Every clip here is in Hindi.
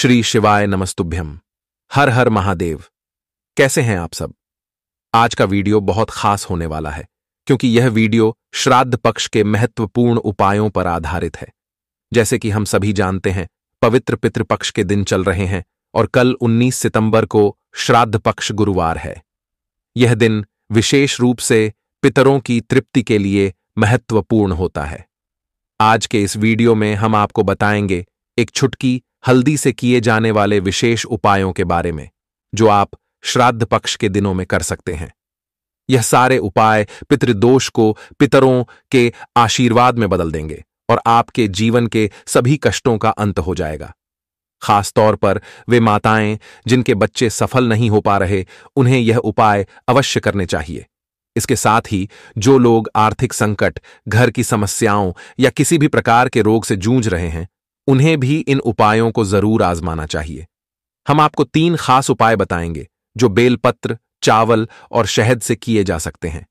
श्री शिवाय नमस्तुभ्यम। हर हर महादेव। कैसे हैं आप सब? आज का वीडियो बहुत खास होने वाला है क्योंकि यह वीडियो श्राद्ध पक्ष के महत्वपूर्ण उपायों पर आधारित है। जैसे कि हम सभी जानते हैं, पवित्र पितृपक्ष के दिन चल रहे हैं और कल 19 सितंबर को श्राद्ध पक्ष गुरुवार है। यह दिन विशेष रूप से पितरों की तृप्ति के लिए महत्वपूर्ण होता है। आज के इस वीडियो में हम आपको बताएंगे एक छुटकी हल्दी से किए जाने वाले विशेष उपायों के बारे में जो आप श्राद्ध पक्ष के दिनों में कर सकते हैं। यह सारे उपाय पितृदोष को पितरों के आशीर्वाद में बदल देंगे और आपके जीवन के सभी कष्टों का अंत हो जाएगा। खास तौर पर वे माताएं जिनके बच्चे सफल नहीं हो पा रहे, उन्हें यह उपाय अवश्य करने चाहिए। इसके साथ ही जो लोग आर्थिक संकट, घर की समस्याओं या किसी भी प्रकार के रोग से जूझ रहे हैं, उन्हें भी इन उपायों को जरूर आजमाना चाहिए। हम आपको 3 खास उपाय बताएंगे जो बेलपत्र, चावल और शहद से किए जा सकते हैं।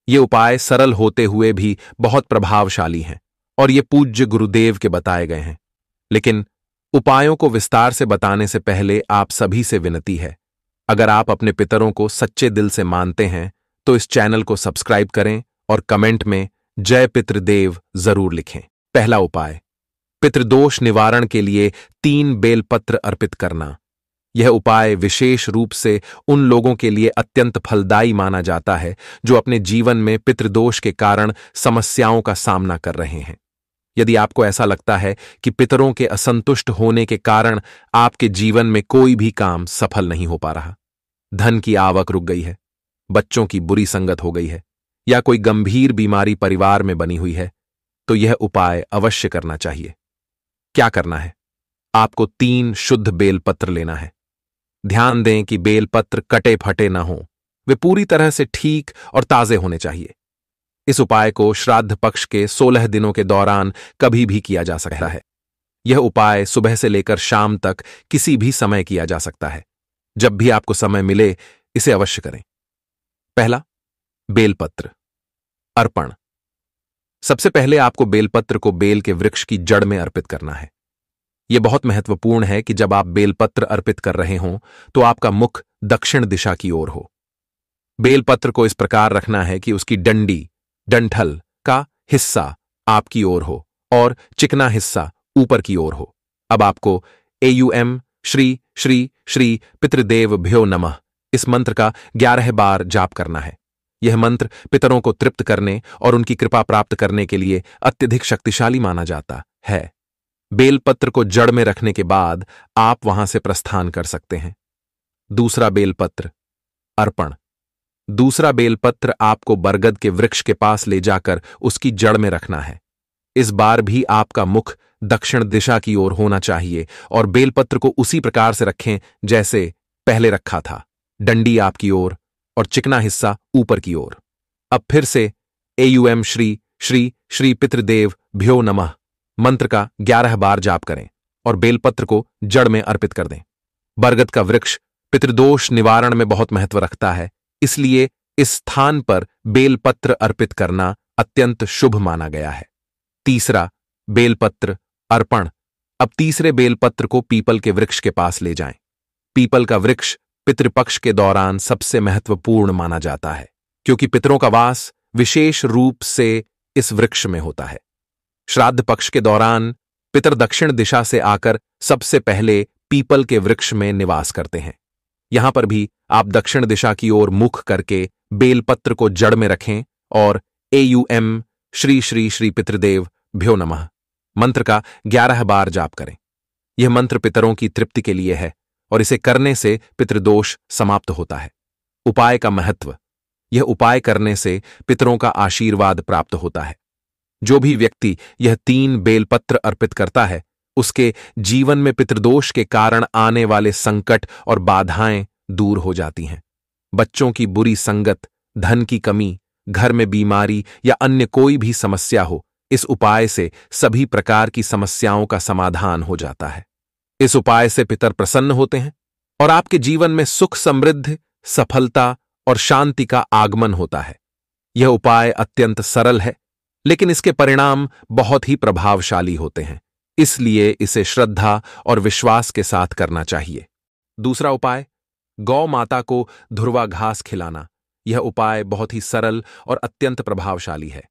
ये उपाय सरल होते हुए भी बहुत प्रभावशाली हैं और ये पूज्य गुरुदेव के बताए गए हैं। लेकिन उपायों को विस्तार से बताने से पहले आप सभी से विनती है, अगर आप अपने पितरों को सच्चे दिल से मानते हैं तो इस चैनल को सब्सक्राइब करें और कमेंट में जय पितृदेव जरूर लिखें। पहला उपाय, पितृदोष निवारण के लिए 3 बेलपत्र अर्पित करना। यह उपाय विशेष रूप से उन लोगों के लिए अत्यंत फलदायी माना जाता है जो अपने जीवन में पितृदोष के कारण समस्याओं का सामना कर रहे हैं। यदि आपको ऐसा लगता है कि पितरों के असंतुष्ट होने के कारण आपके जीवन में कोई भी काम सफल नहीं हो पा रहा, धन की आवक रुक गई है, बच्चों की बुरी संगत हो गई है या कोई गंभीर बीमारी परिवार में बनी हुई है, तो यह उपाय अवश्य करना चाहिए। क्या करना है? आपको 3 शुद्ध बेलपत्र लेना है। ध्यान दें कि बेलपत्र कटे फटे ना हो, वे पूरी तरह से ठीक और ताजे होने चाहिए। इस उपाय को श्राद्ध पक्ष के 16 दिनों के दौरान कभी भी किया जा सकता है। यह उपाय सुबह से लेकर शाम तक किसी भी समय किया जा सकता है। जब भी आपको समय मिले इसे अवश्य करें। पहला, बेलपत्र अर्पण। सबसे पहले आपको बेलपत्र को बेल के वृक्ष की जड़ में अर्पित करना है। यह बहुत महत्वपूर्ण है कि जब आप बेलपत्र अर्पित कर रहे हों तो आपका मुख दक्षिण दिशा की ओर हो। बेलपत्र को इस प्रकार रखना है कि उसकी डंठल का हिस्सा आपकी ओर हो और चिकना हिस्सा ऊपर की ओर हो। अब आपको एयूएम श्री श्री श्री पितृदेव भ्यो नमः इस मंत्र का 11 बार जाप करना है। यह मंत्र पितरों को तृप्त करने और उनकी कृपा प्राप्त करने के लिए अत्यधिक शक्तिशाली माना जाता है। बेलपत्र को जड़ में रखने के बाद आप वहां से प्रस्थान कर सकते हैं। दूसरा बेलपत्र अर्पण। दूसरा बेलपत्र आपको बरगद के वृक्ष के पास ले जाकर उसकी जड़ में रखना है। इस बार भी आपका मुख दक्षिण दिशा की ओर होना चाहिए और बेलपत्र को उसी प्रकार से रखें जैसे पहले रखा था, डंडी आपकी ओर और चिकना हिस्सा ऊपर की ओर। अब फिर से एयूएम श्री श्री श्री पितृदेव भ्यो नमः मंत्र का 11 बार जाप करें और बेलपत्र को जड़ में अर्पित कर दें। बरगद का वृक्ष पितृदोष निवारण में बहुत महत्व रखता है, इसलिए इस स्थान पर बेलपत्र अर्पित करना अत्यंत शुभ माना गया है। तीसरा, बेलपत्र अर्पण। अब तीसरे बेलपत्र को पीपल के वृक्ष के पास ले जाएं। पीपल का वृक्ष पितृपक्ष के दौरान सबसे महत्वपूर्ण माना जाता है क्योंकि पितरों का वास विशेष रूप से इस वृक्ष में होता है। श्राद्ध पक्ष के दौरान पितर दक्षिण दिशा से आकर सबसे पहले पीपल के वृक्ष में निवास करते हैं। यहां पर भी आप दक्षिण दिशा की ओर मुख करके बेलपत्र को जड़ में रखें और एयूएम श्री श्री श्री पितृदेव भ्यो नमः मंत्र का 11 बार जाप करें। यह मंत्र पितरों की तृप्ति के लिए है और इसे करने से पितृदोष समाप्त होता है। उपाय का महत्व। यह उपाय करने से पितरों का आशीर्वाद प्राप्त होता है। जो भी व्यक्ति यह 3 बेलपत्र अर्पित करता है उसके जीवन में पितृदोष के कारण आने वाले संकट और बाधाएं दूर हो जाती हैं। बच्चों की बुरी संगत, धन की कमी, घर में बीमारी या अन्य कोई भी समस्या हो, इस उपाय से सभी प्रकार की समस्याओं का समाधान हो जाता है। इस उपाय से पितर प्रसन्न होते हैं और आपके जीवन में सुख, समृद्धि, सफलता और शांति का आगमन होता है। यह उपाय अत्यंत सरल है लेकिन इसके परिणाम बहुत ही प्रभावशाली होते हैं। इसलिए इसे श्रद्धा और विश्वास के साथ करना चाहिए। दूसरा उपाय, गौ माता को धुरवा घास खिलाना। यह उपाय बहुत ही सरल और अत्यंत प्रभावशाली है।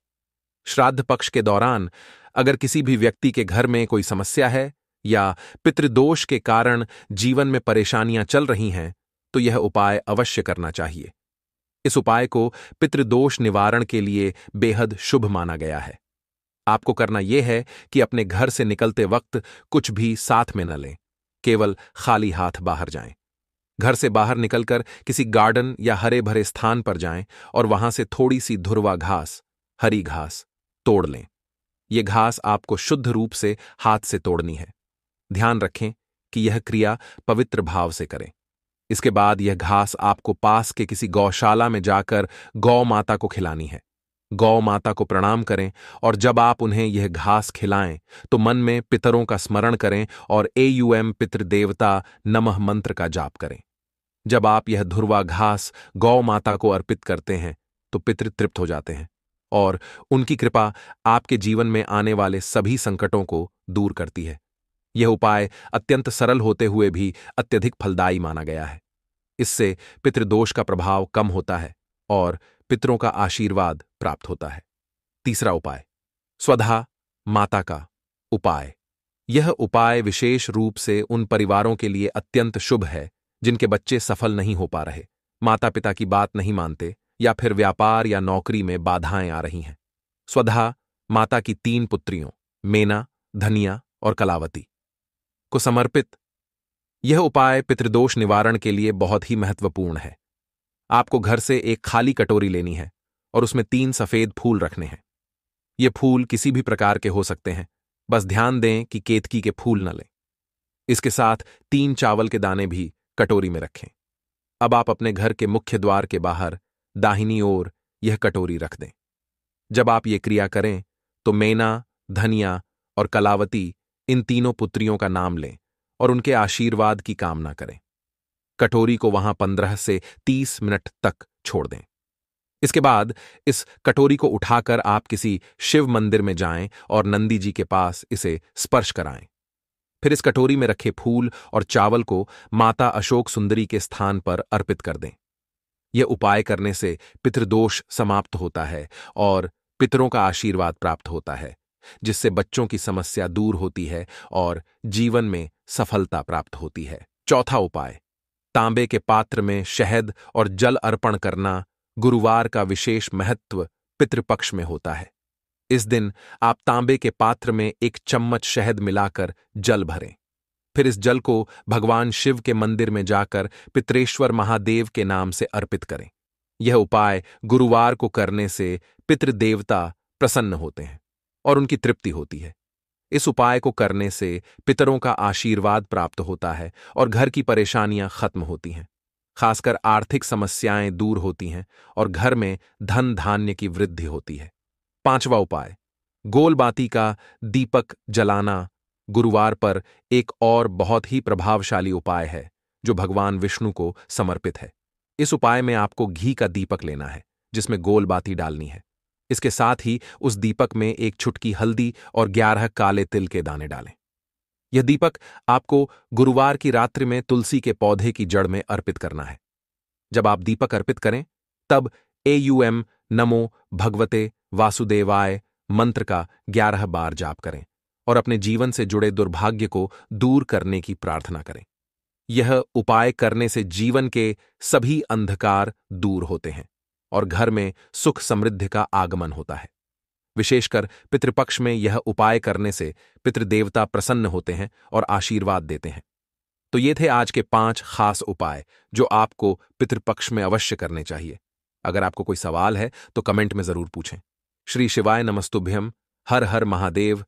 श्राद्ध पक्ष के दौरान अगर किसी भी व्यक्ति के घर में कोई समस्या है या पितृदोष के कारण जीवन में परेशानियां चल रही हैं, तो यह उपाय अवश्य करना चाहिए। इस उपाय को पितृदोष निवारण के लिए बेहद शुभ माना गया है। आपको करना यह है कि अपने घर से निकलते वक्त कुछ भी साथ में न लें, केवल खाली हाथ बाहर जाएं। घर से बाहर निकलकर किसी गार्डन या हरे भरे स्थान पर जाएं और वहां से थोड़ी सी धुरवा घास, हरी घास तोड़ लें। यह घास आपको शुद्ध रूप से हाथ से तोड़नी है। ध्यान रखें कि यह क्रिया पवित्र भाव से करें। इसके बाद यह घास आपको पास के किसी गौशाला में जाकर गौ माता को खिलानी है। गौ माता को प्रणाम करें और जब आप उन्हें यह घास खिलाएं तो मन में पितरों का स्मरण करें और AUM पितृदेवता नमः मंत्र का जाप करें। जब आप यह धुरवा घास गौ माता को अर्पित करते हैं तो पितृ तृप्त हो जाते हैं और उनकी कृपा आपके जीवन में आने वाले सभी संकटों को दूर करती है। यह उपाय अत्यंत सरल होते हुए भी अत्यधिक फलदायी माना गया है। इससे पितृदोष का प्रभाव कम होता है और पितरों का आशीर्वाद प्राप्त होता है। तीसरा उपाय, स्वधा माता का उपाय। यह उपाय विशेष रूप से उन परिवारों के लिए अत्यंत शुभ है जिनके बच्चे सफल नहीं हो पा रहे, माता पिता की बात नहीं मानते या फिर व्यापार या नौकरी में बाधाएं आ रही हैं। स्वधा माता की 3 पुत्रियों मेना, धनिया और कलावती को समर्पित यह उपाय पितृदोष निवारण के लिए बहुत ही महत्वपूर्ण है। आपको घर से एक खाली कटोरी लेनी है और उसमें 3 सफेद फूल रखने हैं। ये फूल किसी भी प्रकार के हो सकते हैं, बस ध्यान दें कि केतकी के फूल न लें। इसके साथ 3 चावल के दाने भी कटोरी में रखें। अब आप अपने घर के मुख्य द्वार के बाहर दाहिनी ओर यह कटोरी रख दें। जब आप ये क्रिया करें तो मेना, धनिया और कलावती इन तीनों पुत्रियों का नाम लें और उनके आशीर्वाद की कामना करें। कटोरी को वहां 15 से 30 मिनट तक छोड़ दें। इसके बाद इस कटोरी को उठाकर आप किसी शिव मंदिर में जाएं और नंदी जी के पास इसे स्पर्श कराएं। फिर इस कटोरी में रखे फूल और चावल को माता अशोक सुंदरी के स्थान पर अर्पित कर दें। यह उपाय करने से पितृदोष समाप्त होता है और पितरों का आशीर्वाद प्राप्त होता है, जिससे बच्चों की समस्या दूर होती है और जीवन में सफलता प्राप्त होती है। चौथा उपाय, तांबे के पात्र में शहद और जल अर्पण करना। गुरुवार का विशेष महत्व पितृपक्ष में होता है। इस दिन आप तांबे के पात्र में 1 चम्मच शहद मिलाकर जल भरें। फिर इस जल को भगवान शिव के मंदिर में जाकर पितरेश्वर महादेव के नाम से अर्पित करें। यह उपाय गुरुवार को करने से पितृदेवता प्रसन्न होते हैं और उनकी तृप्ति होती है। इस उपाय को करने से पितरों का आशीर्वाद प्राप्त होता है और घर की परेशानियां खत्म होती हैं। खासकर आर्थिक समस्याएं दूर होती हैं और घर में धन धान्य की वृद्धि होती है। 5वां उपाय, गोल बाती का दीपक जलाना। गुरुवार पर एक और बहुत ही प्रभावशाली उपाय है जो भगवान विष्णु को समर्पित है। इस उपाय में आपको घी का दीपक लेना है जिसमें गोल बाती डालनी है। इसके साथ ही उस दीपक में 1 चुटकी हल्दी और 11 काले तिल के दाने डालें। यह दीपक आपको गुरुवार की रात्रि में तुलसी के पौधे की जड़ में अर्पित करना है। जब आप दीपक अर्पित करें तब AUM नमो भगवते वासुदेवाय मंत्र का 11 बार जाप करें और अपने जीवन से जुड़े दुर्भाग्य को दूर करने की प्रार्थना करें। यह उपाय करने से जीवन के सभी अंधकार दूर होते हैं और घर में सुख समृद्धि का आगमन होता है। विशेषकर पितृपक्ष में यह उपाय करने से पितृदेवता प्रसन्न होते हैं और आशीर्वाद देते हैं। तो ये थे आज के 5 खास उपाय जो आपको पितृपक्ष में अवश्य करने चाहिए। अगर आपको कोई सवाल है तो कमेंट में जरूर पूछें। श्री शिवाय नमस्तुभ्यम। हर हर महादेव।